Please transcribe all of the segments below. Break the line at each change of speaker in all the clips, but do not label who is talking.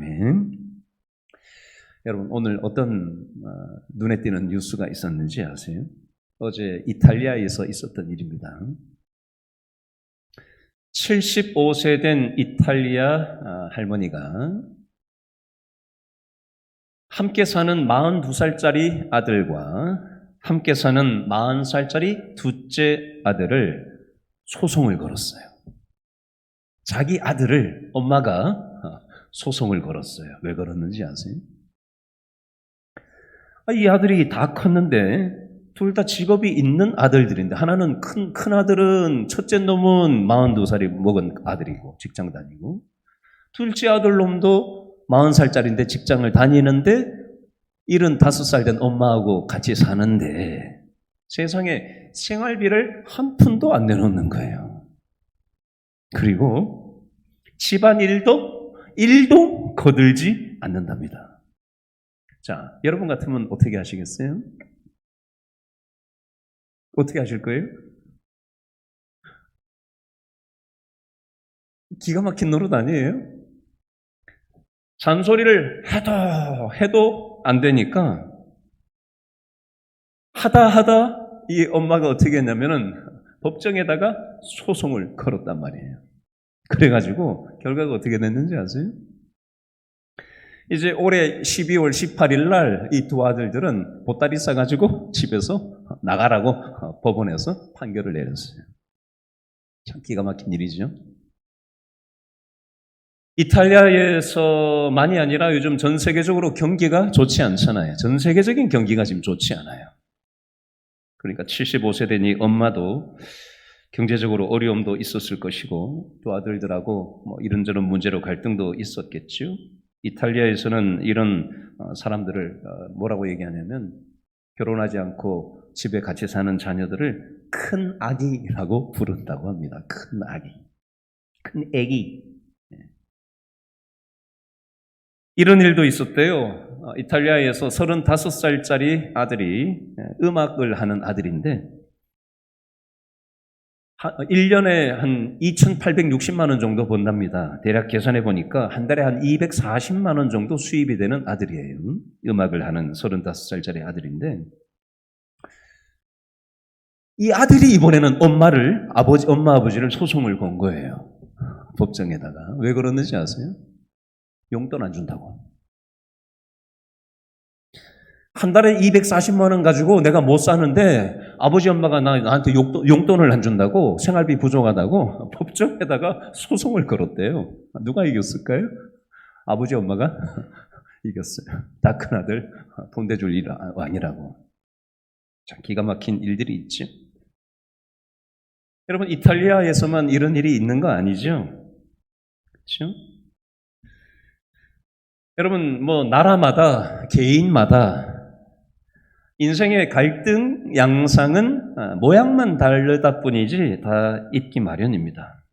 아멘. 여러분, 오늘 어떤 눈에 띄는 뉴스가 있었는지 아세요? 어제 이탈리아에서 있었던 일입니다. 75세 된 이탈리아 할머니가 함께 사는 42살짜리 아들과 함께 사는 40살짜리 둘째 아들을 소송을 걸었어요. 자기 아들을 엄마가 소송을 걸었어요. 왜 걸었는지 아세요? 이 아들이 다 컸는데 둘 다 직업이 있는 아들들인데, 하나는 큰 아들은, 첫째 놈은 42살이 먹은 아들이고 직장 다니고, 둘째 아들 놈도 40살짜리인데 직장을 다니는데 75살 된 엄마하고 같이 사는데 세상에 생활비를 한 푼도 안 내놓는 거예요. 그리고 집안 일도 거들지 않는답니다. 자, 여러분 같으면 어떻게 하시겠어요? 어떻게 하실 거예요? 기가 막힌 노릇 아니에요? 잔소리를 해도 안 되니까 하다 이 엄마가 어떻게 했냐면은 법정에다가 소송을 걸었단 말이에요. 그래가지고 결과가 어떻게 됐는지 아세요? 이제 올해 12월 18일 날 이 두 아들들은 보따리 싸가지고 집에서 나가라고 법원에서 판결을 내렸어요. 참 기가 막힌 일이죠. 이탈리아에서만이 아니라 요즘 전 세계적으로 경기가 좋지 않잖아요. 전 세계적인 경기가 지금 좋지 않아요. 그러니까 75세 된 이 엄마도 경제적으로 어려움도 있었을 것이고, 또 아들들하고 이런저런 문제로 갈등도 있었겠죠. 이탈리아에서는 이런 사람들을 뭐라고 얘기하냐면, 결혼하지 않고 집에 같이 사는 자녀들을 큰 아기라고 부른다고 합니다. 큰 아기, 큰 애기. 이런 일도 있었대요. 이탈리아에서 35살짜리 아들이, 음악을 하는 아들인데 1년에 한 2,860만 원 정도 번답니다. 대략 계산해 보니까 한 달에 한 240만 원 정도 수입이 되는 아들이에요. 음악을 하는 35살짜리 아들인데, 이 아들이 이번에는 엄마 아버지를 소송을 건 거예요. 법정에다가. 왜 그러는지 아세요? 용돈 안 준다고. 한 달에 240만 원 가지고 내가 못 사는데 아버지 엄마가 나한테 용돈을 안 준다고, 생활비 부족하다고 법정에다가 소송을 걸었대요. 누가 이겼을까요? 아버지 엄마가 이겼어요. 다 큰 아들 돈 대줄 일 아니라고. 참 기가 막힌 일들이 있죠. 여러분, 이탈리아에서만 이런 일이 있는 거 아니죠? 그렇죠? 여러분, 나라마다, 개인마다 인생의 갈등, 양상은 모양만 다르다 뿐이지 다 있기 마련입니다.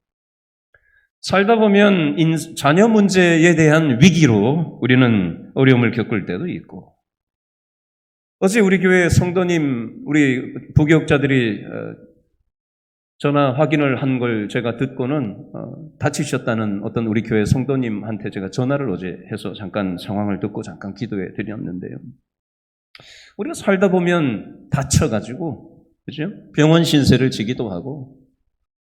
살다 보면 자녀 문제에 대한 위기로 우리는 어려움을 겪을 때도 있고, 어제 우리 교회 성도님, 우리 부교육자들이 전화 확인을 한 걸 제가 듣고는 다치셨다는 어떤 우리 교회 성도님한테 제가 전화를 어제 해서 잠깐 상황을 듣고 잠깐 기도해 드렸는데요. 우리가 살다 보면 다쳐가지고, 그죠? 병원 신세를 지기도 하고,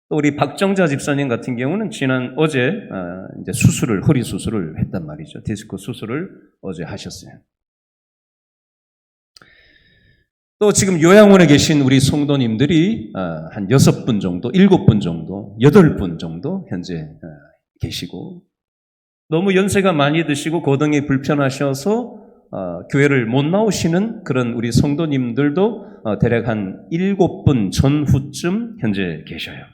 또 우리 박정자 집사님 같은 경우는 어제 이제 허리 수술을 했단 말이죠. 디스크 수술을 어제 하셨어요. 또 지금 요양원에 계신 우리 성도님들이 한 6분 정도, 7분 정도, 8분 정도 현재 계시고, 너무 연세가 많이 드시고 거동이 불편하셔서 교회를 못 나오시는 그런 우리 성도님들도 대략 한 7분 전후쯤 현재 계셔요.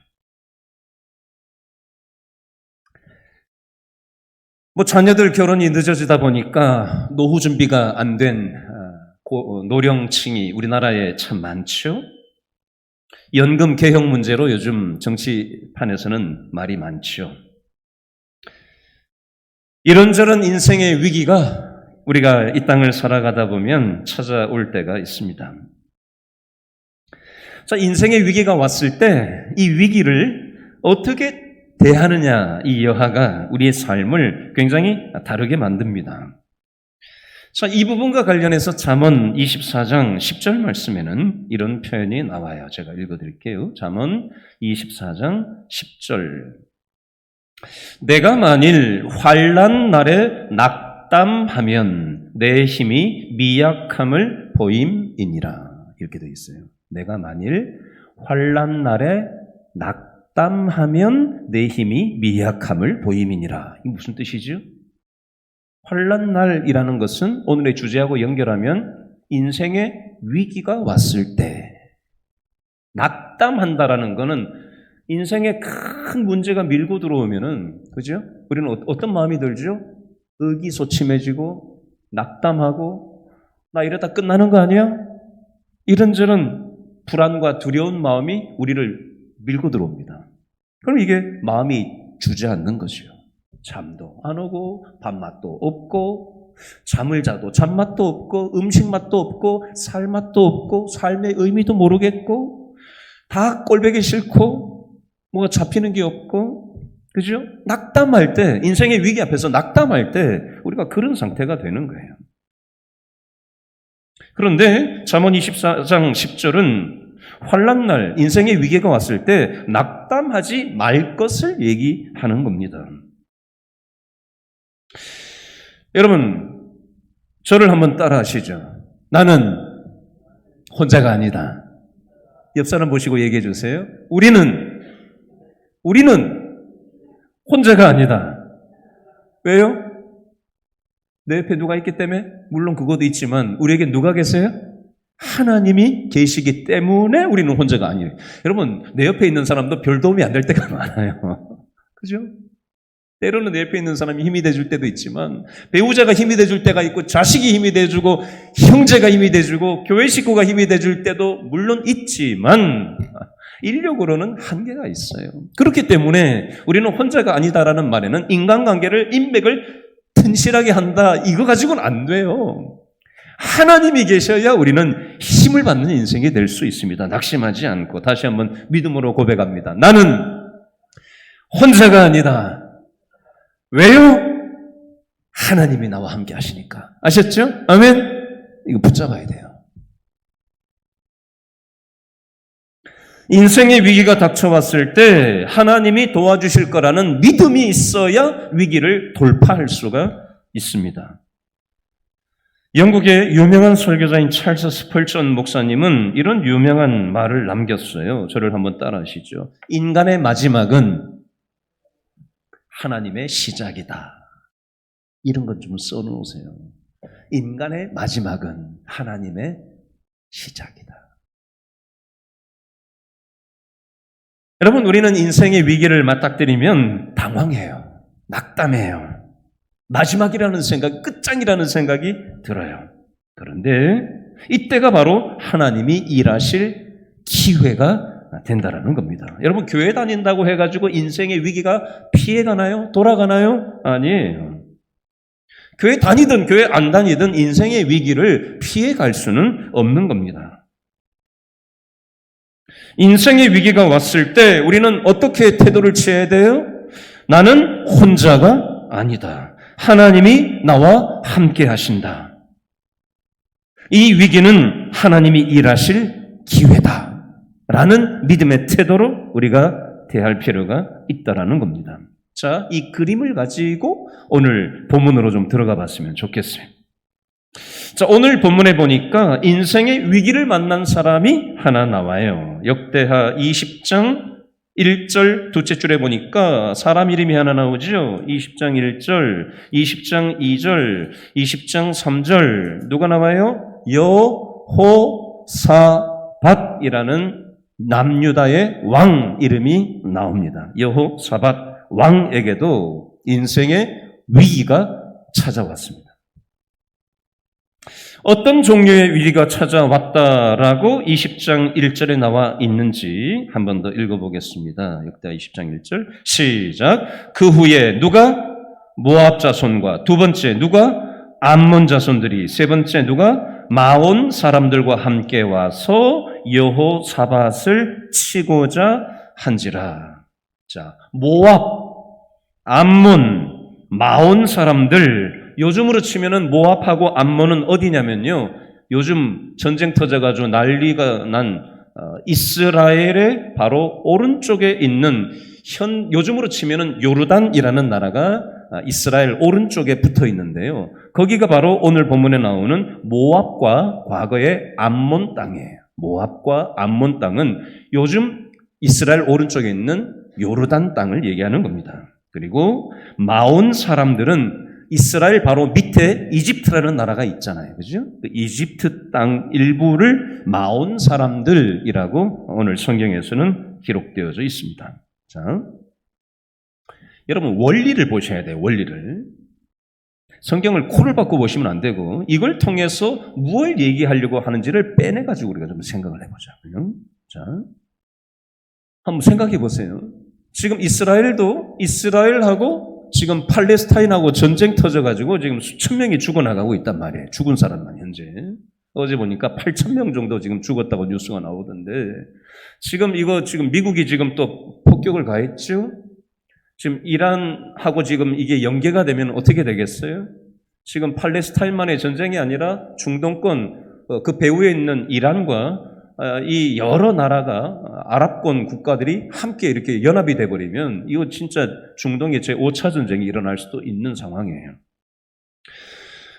자녀들 결혼이 늦어지다 보니까 노후 준비가 안 된 노령층이 우리나라에 참 많죠. 연금 개혁 문제로 요즘 정치판에서는 말이 많죠. 이런저런 인생의 위기가 우리가 이 땅을 살아가다 보면 찾아올 때가 있습니다. 자, 인생의 위기가 왔을 때 이 위기를 어떻게 대하느냐, 이 여하가 우리의 삶을 굉장히 다르게 만듭니다. 자, 이 부분과 관련해서 잠언 24장 10절 말씀에는 이런 표현이 나와요. 제가 읽어드릴게요. 잠언 24장 10절. 내가 만일 환난 날에 낙담하면 내 힘이 미약함을 보임이니라. 이렇게 되어 있어요. 내가 만일 환난 날에 낙담하면 내 힘이 미약함을 보임이니라. 이게 무슨 뜻이죠? 환난 날이라는 것은 오늘의 주제하고 연결하면 인생의 위기가 왔을 때 낙담한다라는 것은 인생에 큰 문제가 밀고 들어오면은, 그죠? 우리는 어떤 마음이 들죠? 의기소침해지고 낙담하고 나 이러다 끝나는 거 아니야? 이런저런 불안과 두려운 마음이 우리를 밀고 들어옵니다. 그럼 이게 마음이 주저앉는 거죠. 잠도 안 오고 밥맛도 없고 잠을 자도 잠맛도 없고 음식 맛도 없고 살 맛도 없고 삶의 의미도 모르겠고 다 꼴보기 싫고 뭐가 잡히는 게 없고, 그죠? 낙담할 때, 인생의 위기 앞에서 낙담할 때 우리가 그런 상태가 되는 거예요. 그런데 잠언 24장 10절은 환난 날, 인생의 위기가 왔을 때 낙담하지 말 것을 얘기하는 겁니다. 여러분, 저를 한번 따라 하시죠. 나는 혼자가 아니다. 옆 사람 보시고 얘기해 주세요. 우리는 혼자가 아니다. 왜요? 내 옆에 누가 있기 때문에? 물론 그것도 있지만 우리에게 누가 계세요? 하나님이 계시기 때문에 우리는 혼자가 아니에요. 여러분, 내 옆에 있는 사람도 별 도움이 안 될 때가 많아요. 그죠? 때로는 내 옆에 있는 사람이 힘이 돼줄 때도 있지만 배우자가 힘이 돼줄 때가 있고 자식이 힘이 돼주고 형제가 힘이 돼주고 교회 식구가 힘이 돼줄 때도 물론 있지만 인력으로는 한계가 있어요. 그렇기 때문에 우리는 혼자가 아니다라는 말에는 인간관계를 인맥을 튼실하게 한다, 이거 가지고는 안 돼요. 하나님이 계셔야 우리는 힘을 받는 인생이 될 수 있습니다. 낙심하지 않고 다시 한번 믿음으로 고백합니다. 나는 혼자가 아니다. 왜요? 하나님이 나와 함께 하시니까. 아셨죠? 아멘? 이거 붙잡아야 돼요. 인생의 위기가 닥쳐왔을 때 하나님이 도와주실 거라는 믿음이 있어야 위기를 돌파할 수가 있습니다. 영국의 유명한 설교자인 찰스 스펄전 목사님은 이런 유명한 말을 남겼어요. 저를 한번 따라하시죠. 인간의 마지막은 하나님의 시작이다. 이런 것 좀 써놓으세요. 인간의 마지막은 하나님의 시작이다. 여러분, 우리는 인생의 위기를 맞닥뜨리면 당황해요. 낙담해요. 마지막이라는 생각, 끝장이라는 생각이 들어요. 그런데 이때가 바로 하나님이 일하실 기회가 된다라는 겁니다. 여러분, 교회 다닌다고 해가지고 인생의 위기가 피해가나요? 돌아가나요? 아니에요. 교회 다니든 교회 안 다니든 인생의 위기를 피해갈 수는 없는 겁니다. 인생의 위기가 왔을 때 우리는 어떻게 태도를 취해야 돼요? 나는 혼자가 아니다. 하나님이 나와 함께 하신다. 이 위기는 하나님이 일하실 기회다. 라는 믿음의 태도로 우리가 대할 필요가 있다라는 겁니다. 자, 이 그림을 가지고 오늘 본문으로 좀 들어가 봤으면 좋겠어요. 자, 오늘 본문에 보니까 인생의 위기를 만난 사람이 하나 나와요. 역대하 20장 1절 둘째 줄에 보니까 사람 이름이 하나 나오죠. 20장 1절, 20장 2절, 20장 3절 누가 나와요? 여호사밧이라는 남유다의 왕 이름이 나옵니다. 여호사밧 왕에게도 인생의 위기가 찾아왔습니다. 어떤 종류의 위기가 찾아왔다라고 20장 1절에 나와 있는지 한 번 더 읽어보겠습니다. 역대하 20장 1절 시작. 그 후에 누가? 모압 자손과, 두 번째 누가? 암몬 자손들이, 세 번째 누가? 마온 사람들과 함께 와서 여호사밧을 치고자 한지라. 자, 모압, 암몬, 마온 사람들, 요즘으로 치면은 모압하고 암몬은 어디냐면요. 요즘 전쟁 터져가지고 난리가 난 이스라엘의 바로 오른쪽에 있는 요즘으로 치면은 요르단이라는 나라가 이스라엘 오른쪽에 붙어 있는데요. 거기가 바로 오늘 본문에 나오는 모압과 과거의 암몬 땅이에요. 모압과 암몬 땅은 요즘 이스라엘 오른쪽에 있는 요르단 땅을 얘기하는 겁니다. 그리고 마온 사람들은 이스라엘 바로 밑에 이집트라는 나라가 있잖아요. 그죠? 그 이집트 땅 일부를 마온 사람들이라고 오늘 성경에서는 기록되어져 있습니다. 자, 여러분 원리를 보셔야 돼요. 원리를. 성경을 코를 박고 보시면 안 되고 이걸 통해서 무엇을 얘기하려고 하는지를 빼내가지고 우리가 좀 생각을 해보자고요. 자, 한번 생각해 보세요. 지금 이스라엘하고 지금 팔레스타인하고 전쟁 터져가지고 지금 수천 명이 죽어나가고 있단 말이에요. 죽은 사람만 현재. 어제 보니까 8천 명 정도 지금 죽었다고 뉴스가 나오던데 지금 미국이 지금 또 폭격을 가했죠? 지금 이란하고 지금 이게 연계가 되면 어떻게 되겠어요? 지금 팔레스타인만의 전쟁이 아니라 중동권 그 배후에 있는 이란과 이 여러 나라가 아랍권 국가들이 함께 이렇게 연합이 돼버리면 이거 진짜 중동의 제5차 전쟁이 일어날 수도 있는 상황이에요.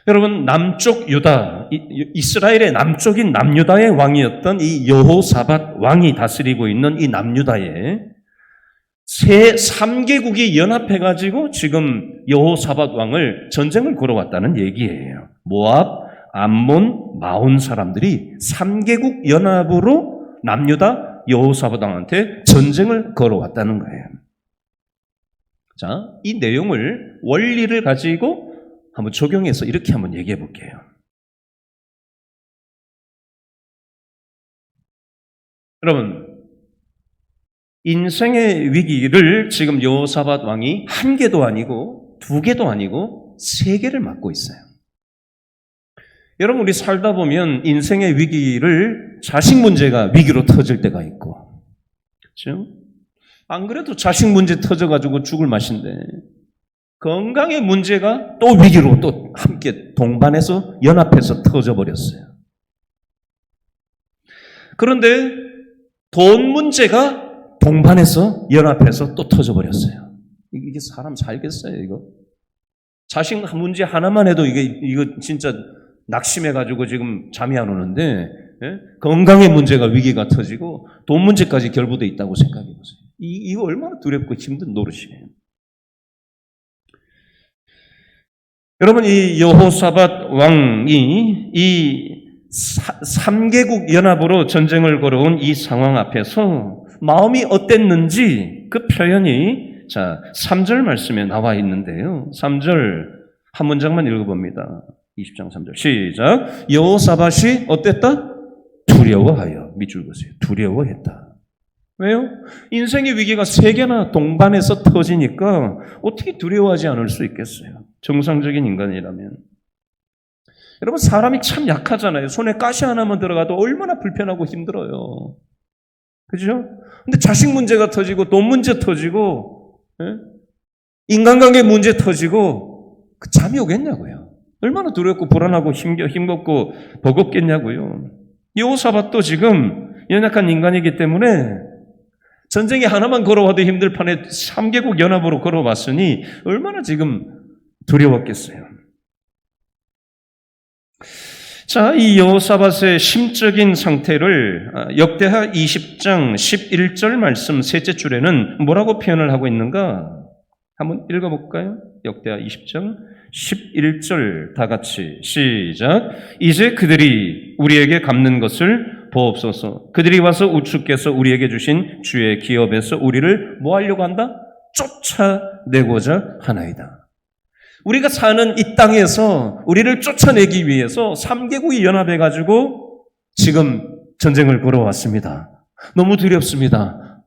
여러분 남쪽 유다, 이스라엘의 남쪽인 남유다의 왕이었던 이 여호사밧 왕이 다스리고 있는 이 남유다에 세 3개국이 연합해가지고 지금 여호사밧 왕을 전쟁을 걸어왔다는 얘기예요. 모압, 암몬, 마온 사람들이 3개국 연합으로 남유다 여호사밧 왕한테 전쟁을 걸어왔다는 거예요. 자, 이 내용을 원리를 가지고 한번 적용해서 이렇게 한번 얘기해 볼게요. 여러분, 인생의 위기를 지금 여호사밧 왕이 한 개도 아니고 두 개도 아니고 세 개를 맞고 있어요. 여러분 우리 살다 보면 인생의 위기를 자식 문제가 위기로 터질 때가 있고 그렇죠? 안 그래도 자식 문제 터져가지고 죽을 맛인데 건강의 문제가 또 위기로 또 함께 동반해서 연합해서 터져버렸어요. 그런데 돈 문제가 동반해서 연합해서 또 터져버렸어요. 이게 사람 살겠어요, 이거? 자식 문제 하나만 해도 이거 진짜 낙심해가지고 지금 잠이 안 오는데, 예? 건강의 문제가 위기가 터지고 돈 문제까지 결부되어 있다고 생각해 보세요. 이거 얼마나 두렵고 힘든 노릇이에요. 여러분, 이 여호사밧 왕이 이 3개국 연합으로 전쟁을 걸어온 이 상황 앞에서 마음이 어땠는지 그 표현이 자 3절 말씀에 나와 있는데요. 3절 한 문장만 읽어봅니다. 20장 3절 시작. 여호사밧이 어땠다? 두려워하여. 밑줄 그으세요. 두려워했다. 왜요? 인생의 위기가 세 개나 동반해서 터지니까 어떻게 두려워하지 않을 수 있겠어요? 정상적인 인간이라면. 여러분 사람이 참 약하잖아요. 손에 가시 하나만 들어가도 얼마나 불편하고 힘들어요. 그죠? 근데 자식 문제가 터지고 돈 문제 터지고 인간관계 문제 터지고 그 잠이 오겠냐고요. 얼마나 두렵고 불안하고 힘겹고 버겁겠냐고요. 여호사밧도 지금 연약한 인간이기 때문에 전쟁이 하나만 걸어와도 힘들 판에 3개국 연합으로 걸어왔으니 얼마나 지금 두려웠겠어요. 자, 이 여호사밧의 심적인 상태를 역대하 20장 11절 말씀 셋째 줄에는 뭐라고 표현을 하고 있는가? 한번 읽어볼까요? 역대하 20장 11절 다 같이 시작. 이제 그들이 우리에게 갚는 것을 보옵소서. 그들이 와서 우주께서 우리에게 주신 주의 기업에서 우리를 뭐 하려고 한다? 쫓아내고자 하나이다. 우리가 사는 이 땅에서 우리를 쫓아내기 위해서 3개국이 연합해가지고 지금 전쟁을 걸어왔습니다. 너무 두렵습니다.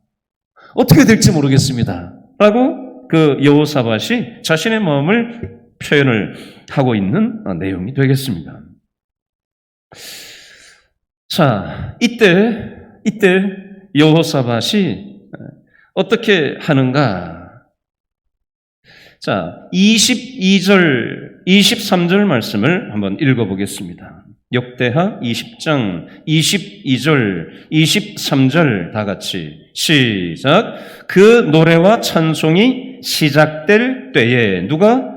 어떻게 될지 모르겠습니다. 라고 그 여호사밧이 자신의 마음을 표현을 하고 있는 내용이 되겠습니다. 자, 이때 여호사밧이 어떻게 하는가? 자, 22절, 23절 말씀을 한번 읽어보겠습니다. 역대하 20장 22절, 23절 다 같이 시작. 그 노래와 찬송이 시작될 때에 누가?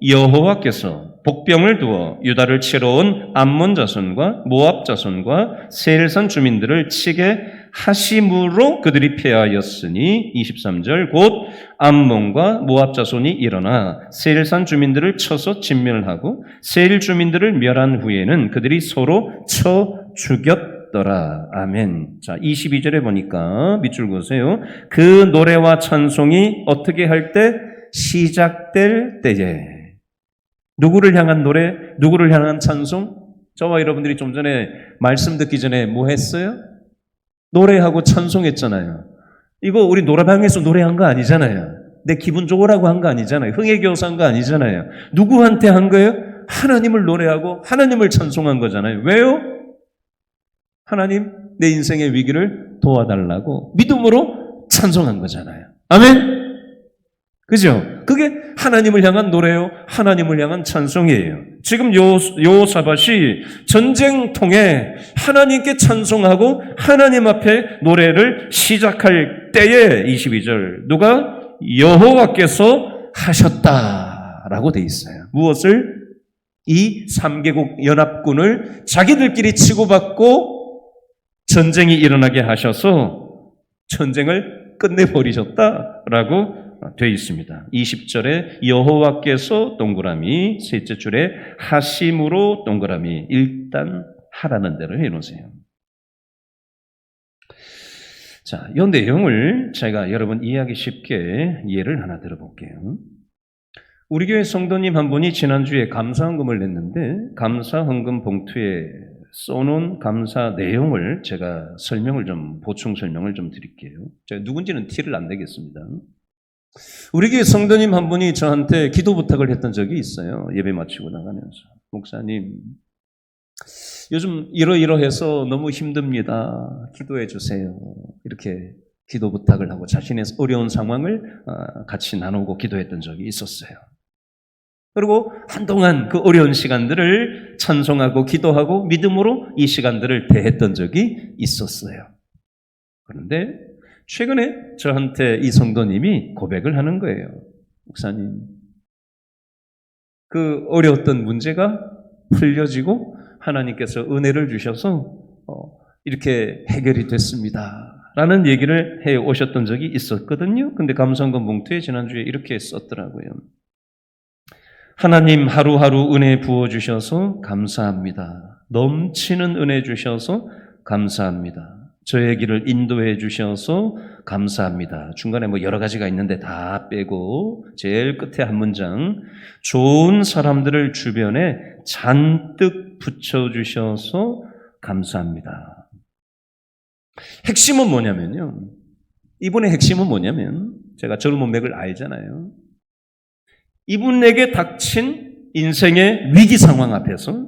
여호와께서 복병을 두어 유다를 치러 온 암몬 자손과 모압 자손과 세일산 주민들을 치게 하심으로 그들이 패하였으니 23절 곧 암몬과 모압 자손이 일어나 세일산 주민들을 쳐서 진멸하고 세일 주민들을 멸한 후에는 그들이 서로 쳐 죽였더라. 아멘. 자, 22절에 보니까 밑줄 그으세요. 그 노래와 찬송이 어떻게 할 때? 시작될 때에. 누구를 향한 노래? 누구를 향한 찬송? 저와 여러분들이 좀 전에 말씀 듣기 전에 뭐 했어요? 노래하고 찬송했잖아요. 이거 우리 노래방에서 노래한 거 아니잖아요. 내 기분 좋으라고 한 거 아니잖아요. 흥해교사 한 거 아니잖아요. 누구한테 한 거예요? 하나님을 노래하고 하나님을 찬송한 거잖아요. 왜요? 하나님, 내 인생의 위기를 도와달라고 믿음으로 찬송한 거잖아요. 아멘? 그죠? 그게 하나님을 향한 노래요. 하나님을 향한 찬송이에요. 지금 여호사밧이 전쟁통에 하나님께 찬송하고 하나님 앞에 노래를 시작할 때에 22절 누가? 여호와께서 하셨다라고 돼 있어요. 무엇을? 이 3개국 연합군을 자기들끼리 치고받고 전쟁이 일어나게 하셔서 전쟁을 끝내버리셨다라고 되어 있습니다. 20절에 여호와께서 동그라미, 셋째 줄에 하심으로 동그라미. 일단 하라는 대로 해놓으세요. 자, 이 내용을 제가 여러분 이해하기 쉽게 예를 하나 들어볼게요. 우리 교회 성도님 한 분이 지난주에 감사헌금을 냈는데 감사헌금 봉투에 써놓은 감사 내용을 제가 보충 설명을 좀 드릴게요. 제가 누군지는 티를 안 내겠습니다. 우리 교회 성도님 한 분이 저한테 기도 부탁을 했던 적이 있어요. 예배 마치고 나가면서. 목사님, 요즘 이러이러해서 너무 힘듭니다. 기도해 주세요. 이렇게 기도 부탁을 하고 자신의 어려운 상황을 같이 나누고 기도했던 적이 있었어요. 그리고 한동안 그 어려운 시간들을 찬송하고 기도하고 믿음으로 이 시간들을 대했던 적이 있었어요. 그런데 최근에 저한테 이 성도님이 고백을 하는 거예요. 목사님, 그 어려웠던 문제가 풀려지고 하나님께서 은혜를 주셔서 이렇게 해결이 됐습니다. 라는 얘기를 해 오셨던 적이 있었거든요. 근데 감사헌금 봉투에 지난주에 이렇게 썼더라고요. 하나님 하루하루 은혜 부어주셔서 감사합니다. 넘치는 은혜 주셔서 감사합니다. 저의 길을 인도해 주셔서 감사합니다. 중간에 뭐 여러 가지가 있는데 다 빼고 제일 끝에 한 문장, 좋은 사람들을 주변에 잔뜩 붙여주셔서 감사합니다. 핵심은 뭐냐면요. 이분의 핵심은 뭐냐면 제가 젊은 맥을 알잖아요. 이분에게 닥친 인생의 위기 상황 앞에서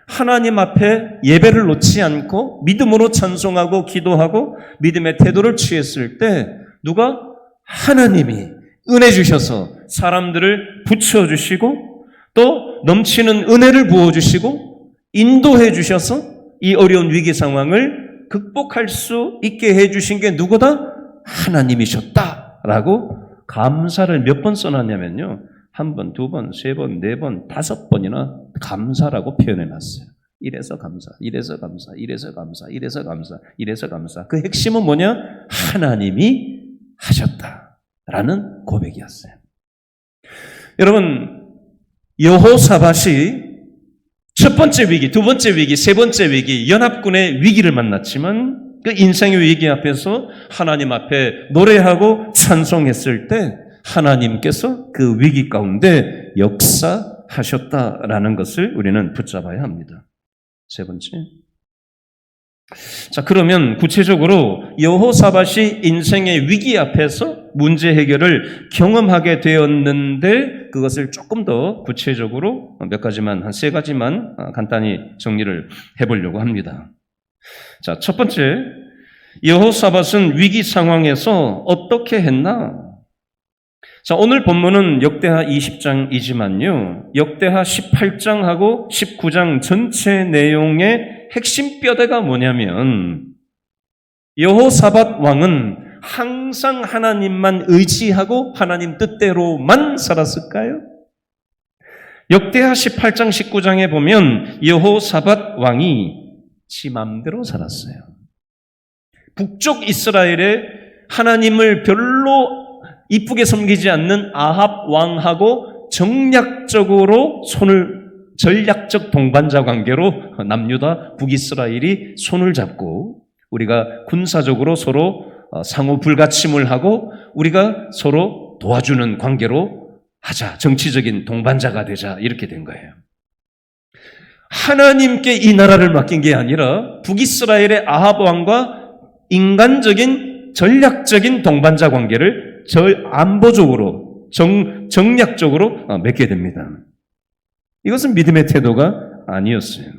하나님 앞에 예배를 놓지 않고 믿음으로 찬송하고 기도하고 믿음의 태도를 취했을 때 누가? 하나님이 은혜 주셔서 사람들을 붙여주시고 또 넘치는 은혜를 부어주시고 인도해 주셔서 이 어려운 위기 상황을 극복할 수 있게 해주신 게 누구다? 하나님이셨다라고 감사를 몇 번 써놨냐면요. 1번, 2번, 3번, 4번, 5번이나 감사라고 표현해놨어요. 이래서 감사, 이래서 감사, 이래서 감사, 이래서 감사, 이래서 감사. 그 핵심은 뭐냐? 하나님이 하셨다라는 고백이었어요. 여러분, 여호사밧이 첫 번째 위기, 두 번째 위기, 세 번째 위기, 연합군의 위기를 만났지만 그 인생의 위기 앞에서 하나님 앞에 노래하고 찬송했을 때 하나님께서 그 위기 가운데 역사하셨다라는 것을 우리는 붙잡아야 합니다. 세 번째. 자, 그러면 구체적으로 여호사밧이 인생의 위기 앞에서 문제 해결을 경험하게 되었는데 그것을 조금 더 구체적으로 몇 가지만, 한 3가지만 간단히 정리를 해보려고 합니다. 자, 첫 번째, 여호사밧은 위기 상황에서 어떻게 했나? 자, 오늘 본문은 역대하 20장이지만요. 역대하 18장하고 19장 전체 내용의 핵심 뼈대가 뭐냐면 여호사밧 왕은 항상 하나님만 의지하고 하나님 뜻대로만 살았을까요? 역대하 18장 19장에 보면 여호사밧 왕이 지 맘대로 살았어요. 북쪽 이스라엘에 하나님을 별로 이쁘게 섬기지 않는 아합 왕하고 전략적 동반자 관계로 남유다 북이스라엘이 손을 잡고 우리가 군사적으로 서로 상호 불가침을 하고 우리가 서로 도와주는 관계로 하자. 정치적인 동반자가 되자. 이렇게 된 거예요. 하나님께 이 나라를 맡긴 게 아니라 북이스라엘의 아합 왕과 인간적인 전략적인 동반자 관계를 안보적으로 정략적으로 맺게 됩니다. 이것은 믿음의 태도가 아니었어요.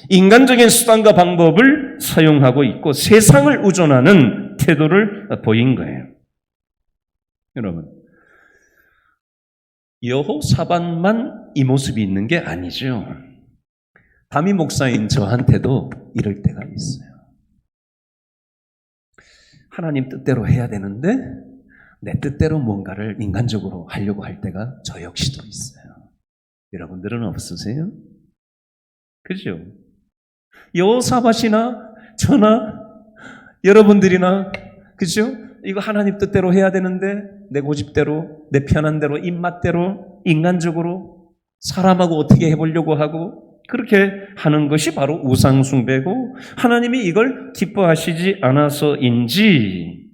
인간적인 수단과 방법을 사용하고 있고 세상을 우존하는 태도를 보인 거예요. 여러분, 여호사밧만 이 모습이 있는 게 아니죠. 담임 목사인 저한테도 이럴 때가 있어요. 하나님 뜻대로 해야 되는데 내 뜻대로 뭔가를 인간적으로 하려고 할 때가 저 역시도 있어요. 여러분들은 없으세요? 그죠? 여호사밧이나 저나 여러분들이나 그죠? 이거 하나님 뜻대로 해야 되는데 내 고집대로 내 편한 대로 입맛대로 인간적으로 사람하고 어떻게 해보려고 하고 그렇게 하는 것이 바로 우상숭배고 하나님이 이걸 기뻐하시지 않아서인지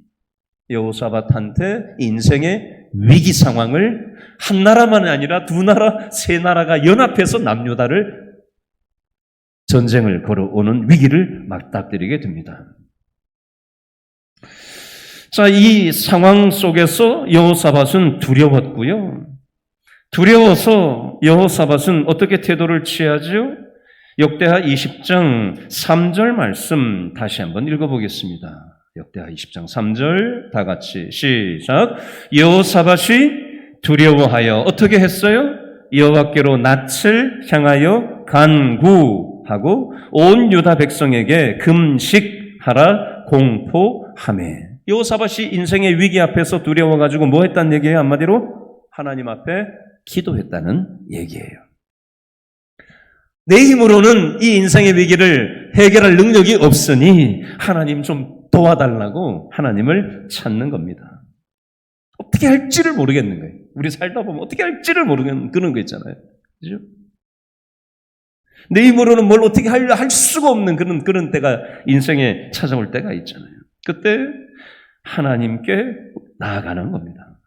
여호사밧한테 인생의 위기 상황을 한 나라만 아니라 두 나라, 세 나라가 연합해서 남유다를 전쟁을 걸어오는 위기를 맞닥뜨리게 됩니다. 자, 이 상황 속에서 여호사밧은 두려웠고요. 두려워서 여호사밧은 어떻게 태도를 취하죠? 역대하 20장 3절 말씀 다시 한번 읽어보겠습니다. 역대하 20장 3절 다 같이 시작. 여호사밧이 두려워하여 어떻게 했어요? 여호와께로 낯을 향하여 간구하고 온 유다 백성에게 금식하라 공포하매. 여호사밧이 인생의 위기 앞에서 두려워가지고 뭐 했다는 얘기예요? 한마디로 하나님 앞에 기도했다는 얘기예요. 내 힘으로는 이 인생의 위기를 해결할 능력이 없으니 하나님 좀 도와달라고 하나님을 찾는 겁니다. 어떻게 할지를 모르겠는 거예요. 우리 살다 보면 어떻게 할지를 모르겠는 그런 거 있잖아요. 그죠? 내 힘으로는 뭘 어떻게 할 수가 없는 그런 때가 인생에 찾아올 때가 있잖아요. 그때 하나님께 나아가는 겁니다.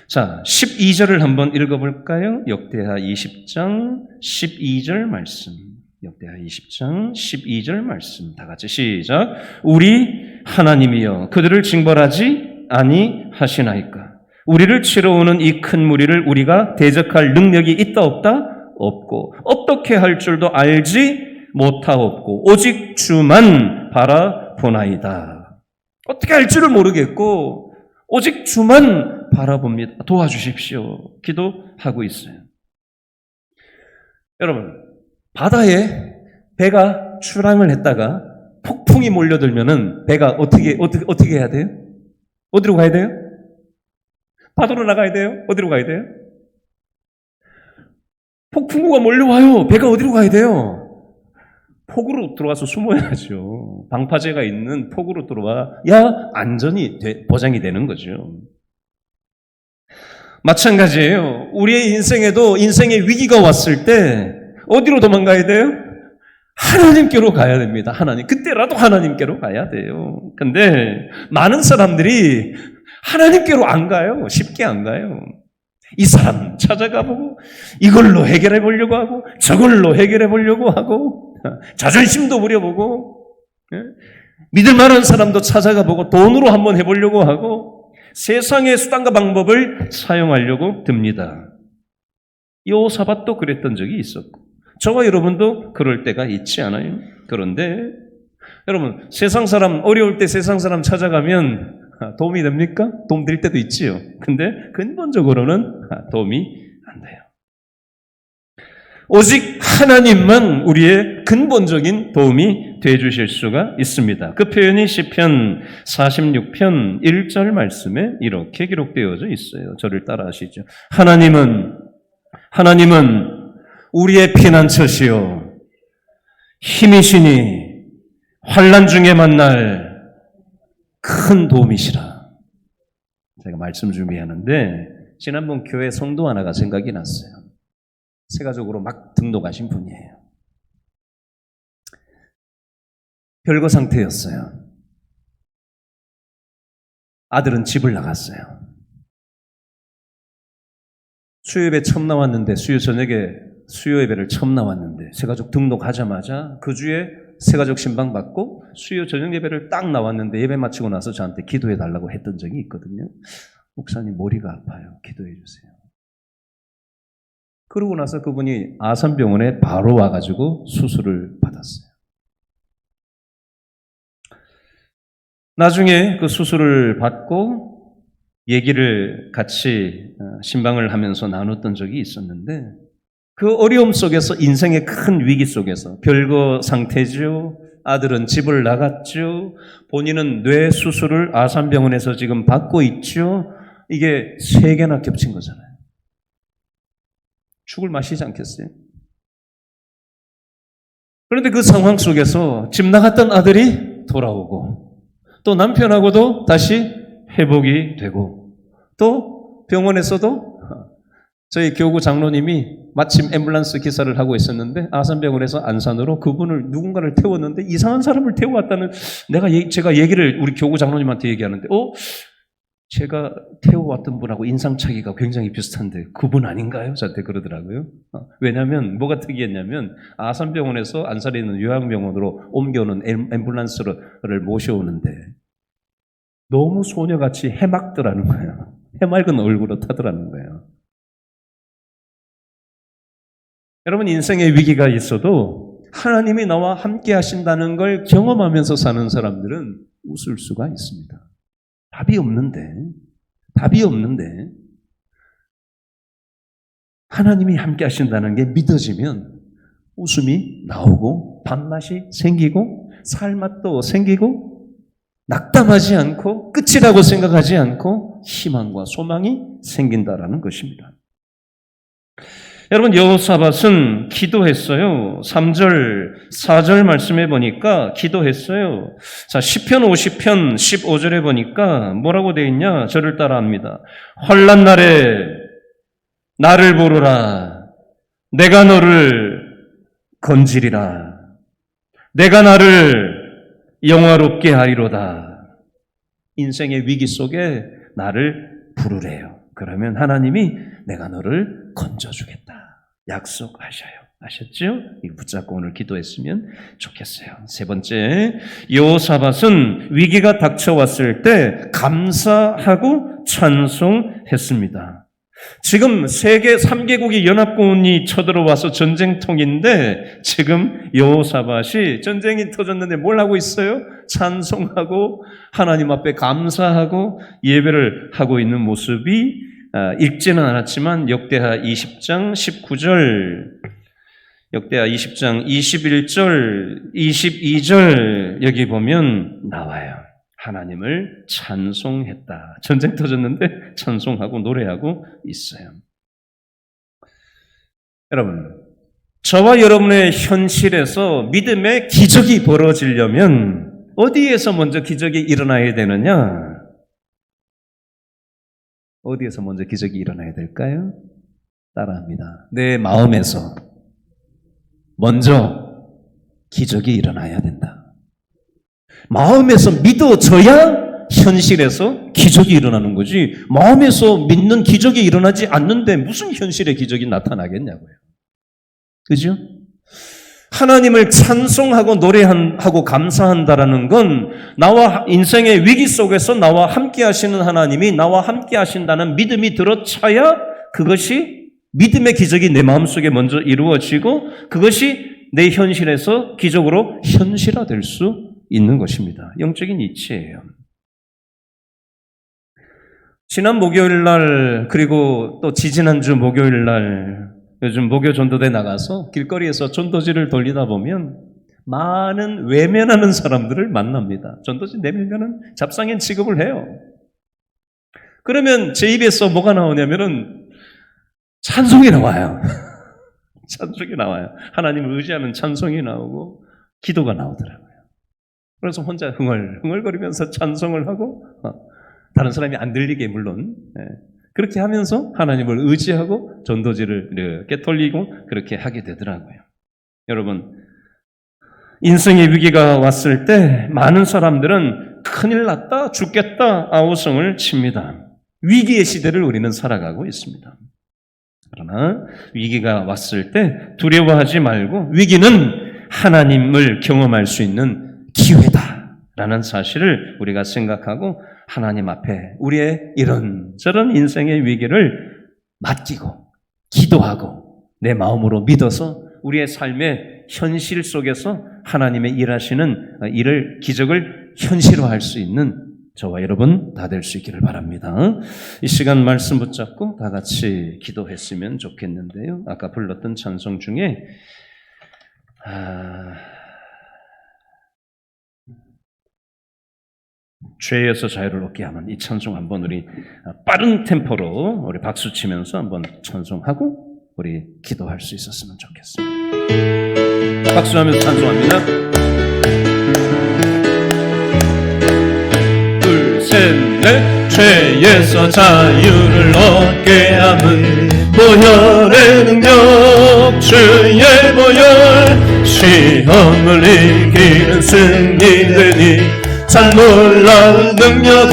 자, 12절을 한번 읽어볼까요? 역대하 20장 12절 말씀. 역대하 20장 12절 말씀. 다 같이 시작. 우리 하나님이여 그들을 징벌하지 아니하시나이까? 우리를 치러오는 이 큰 무리를 우리가 대적할 능력이 있다 없다? 없고 어떻게 할 줄도 알지 못하옵고 오직 주만 바라보나이다. 어떻게 할 줄을 모르겠고 오직 주만 바라봅니다. 도와주십시오. 기도하고 있어요. 여러분, 바다에 배가 출항을 했다가 폭풍이 몰려들면은 배가 어떻게 해야 돼요? 어디로 가야 돼요? 바다로 나가야 돼요? 어디로 가야 돼요? 폭풍우가 몰려와요. 배가 어디로 가야 돼요? 폭으로 들어가서 숨어야죠. 방파제가 있는 폭으로 들어와야 안전이 보장이 되는 거죠. 마찬가지예요. 우리의 인생에도 인생의 위기가 왔을 때 어디로 도망가야 돼요? 하나님께로 가야 됩니다. 하나님. 그때라도 하나님께로 가야 돼요. 근데 많은 사람들이 하나님께로 안 가요. 쉽게 안 가요. 이 사람 찾아가 보고 이걸로 해결해 보려고 하고 저걸로 해결해 보려고 하고 자존심도 부려보고 믿을 만한 사람도 찾아가 보고 돈으로 한번 해보려고 하고 세상의 수단과 방법을 사용하려고 듭니다. 여호사밧도 그랬던 적이 있었고 저와 여러분도 그럴 때가 있지 않아요? 그런데 여러분, 세상 사람, 어려울 때 세상 사람 찾아가면 도움이 됩니까? 도움 될 때도 있지요. 근데 근본적으로는 도움이 안 돼요. 오직 하나님만 우리의 근본적인 도움이 되어주실 수가 있습니다. 그 표현이 시편 46편 1절 말씀에 이렇게 기록되어져 있어요. 저를 따라 하시죠. 하나님은 우리의 피난처시요 힘이시니 환난 중에 만날 큰 도움이시라. 제가 말씀 준비하는데 지난번 교회 성도 하나가 생각이 났어요. 세가족으로 막 등록하신 분이에요. 별거 상태였어요. 아들은 집을 나갔어요. 수요 예배 처음 나왔는데 수요 저녁에 수요 예배를 처음 나왔는데 세가족 등록하자마자 그 주에 세가족 신방 받고 수요 저녁 예배를 딱 나왔는데 예배 마치고 나서 저한테 기도해 달라고 했던 적이 있거든요. 목사님 머리가 아파요. 기도해 주세요. 그러고 나서 그분이 아산병원에 바로 와가지고 수술을 받았어요. 나중에 그 수술을 받고 얘기를 같이 신방을 하면서 나눴던 적이 있었는데 그 어려움 속에서 인생의 큰 위기 속에서 별거 상태죠. 아들은 집을 나갔죠. 본인은 뇌 수술을 아산병원에서 지금 받고 있죠. 이게 3개나 겹친 거잖아요. 죽을 맛이지 않겠어요? 그런데 그 상황 속에서 집 나갔던 아들이 돌아오고 또 남편하고도 다시 회복이 되고 또 병원에서도 저희 교구 장로님이 마침 앰뷸런스 기사를 하고 있었는데 아산병원에서 안산으로 그분을 누군가를 태웠는데 이상한 사람을 태워왔다는 제가 얘기를 우리 교구 장로님한테 얘기하는데 제가 태워왔던 분하고 인상차기가 굉장히 비슷한데 그분 아닌가요? 저한테 그러더라고요. 왜냐하면 뭐가 특이했냐면 아산병원에서 안산에 있는 요양병원으로 옮겨오는 앰뷸런스를 모셔오는데 너무 소녀같이 해맑더라는 거예요. 해맑은 얼굴로 타더라는 거예요. 여러분 인생에 위기가 있어도 하나님이 나와 함께 하신다는 걸 경험하면서 사는 사람들은 웃을 수가 있습니다. 답이 없는데 하나님이 함께 하신다는 게 믿어지면 웃음이 나오고 밥맛이 생기고 살맛도 생기고 낙담하지 않고 끝이라고 생각하지 않고 희망과 소망이 생긴다라는 것입니다. 여러분 여호사밧은 기도했어요. 3절, 4절 말씀해 보니까 기도했어요. 자, 시편 50편 15절에 보니까 뭐라고 되어 있냐? 저를 따라합니다. 환난 날에 나를 부르라. 내가 너를 건지리라. 내가 나를 영화롭게 하리로다. 인생의 위기 속에 나를 부르래요. 그러면 하나님이 내가 너를 건져주겠다. 약속하셔요. 아셨죠? 이거 붙잡고 오늘 기도했으면 좋겠어요. 3번째, 여호사밧은 위기가 닥쳐왔을 때 감사하고 찬송했습니다. 지금 세계 3개국이 연합군이 쳐들어와서 전쟁통인데 지금 여호사밧이 전쟁이 터졌는데 뭘 하고 있어요? 찬송하고 하나님 앞에 감사하고 예배를 하고 있는 모습이 읽지는 않았지만 역대하 20장 19절, 역대하 20장 21절, 22절 여기 보면 나와요. 하나님을 찬송했다. 전쟁 터졌는데 찬송하고 노래하고 있어요. 여러분, 저와 여러분의 현실에서 믿음의 기적이 벌어지려면 어디에서 먼저 기적이 일어나야 되느냐? 어디에서 먼저 기적이 일어나야 될까요? 따라합니다. 내 마음에서 먼저 기적이 일어나야 된다. 마음에서 믿어져야 현실에서 기적이 일어나는 거지 마음에서 믿는 기적이 일어나지 않는데 무슨 현실의 기적이 나타나겠냐고요. 그죠? 하나님을 찬송하고 노래하고 감사한다라는 건 나와 인생의 위기 속에서 나와 함께 하시는 하나님이 나와 함께 하신다는 믿음이 들어차야 그것이 믿음의 기적이 내 마음속에 먼저 이루어지고 그것이 내 현실에서 기적으로 현실화될 수 있는 것입니다. 영적인 이치예요. 지난 목요일 날 그리고 또 지지난주 목요일 날 요즘 목요 전도대 나가서 길거리에서 전도지를 돌리다 보면 많은 외면하는 사람들을 만납니다. 전도지 내밀면은 잡상인 취급을 해요. 그러면 제 입에서 뭐가 나오냐면은 찬송이 나와요. 찬송이 나와요. 하나님을 의지하는 찬송이 나오고 기도가 나오더라고요. 그래서 혼자 흥얼거리면서 찬송을 하고 다른 사람이 안 들리게 물론 그렇게 하면서 하나님을 의지하고 전도지를 이렇게 돌리고 그렇게 하게 되더라고요. 여러분, 인생의 위기가 왔을 때 많은 사람들은 큰일 났다, 죽겠다 아우성을 칩니다. 위기의 시대를 우리는 살아가고 있습니다. 그러나 위기가 왔을 때 두려워하지 말고 위기는 하나님을 경험할 수 있는 기회다라는 사실을 우리가 생각하고 하나님 앞에 우리의 이런저런 인생의 위기를 맡기고 기도하고 내 마음으로 믿어서 우리의 삶의 현실 속에서 하나님의 일하시는 일을 기적을 현실화할 수 있는 저와 여러분 다 될 수 있기를 바랍니다. 이 시간 말씀 붙잡고 다 같이 기도했으면 좋겠는데요. 아까 불렀던 찬송 중에 죄에서 자유를 얻게 하는 이 찬송 한번 우리 빠른 템포로 우리 박수 치면서 한번 찬송하고 우리 기도할 수 있었으면 좋겠습니다. 박수하면서 찬송합니다. 둘, 셋, 넷. 죄에서 자유를 얻게 하는 보혈의 능력, 주의 보혈, 시험을 이기는 승리되니 참 놀라운 능력.